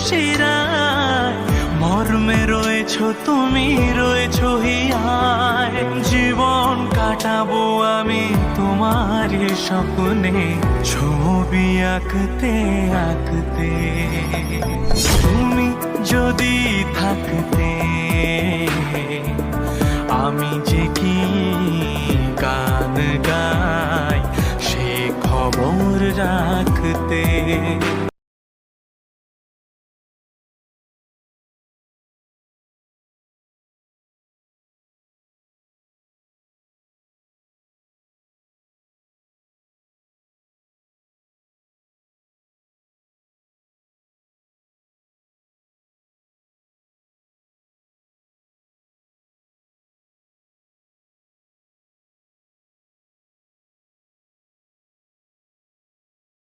শিরায়, মর্মে রয়েছো তুমি, রয়েছো হিয়ায়। জীবন কাটাবো আমি তোমার স্বপ্নে, ছবি আঁকতে আঁকতে। তুমি যদি থাকতে, আমি যে কি গান গাই সে খবর রাখতে।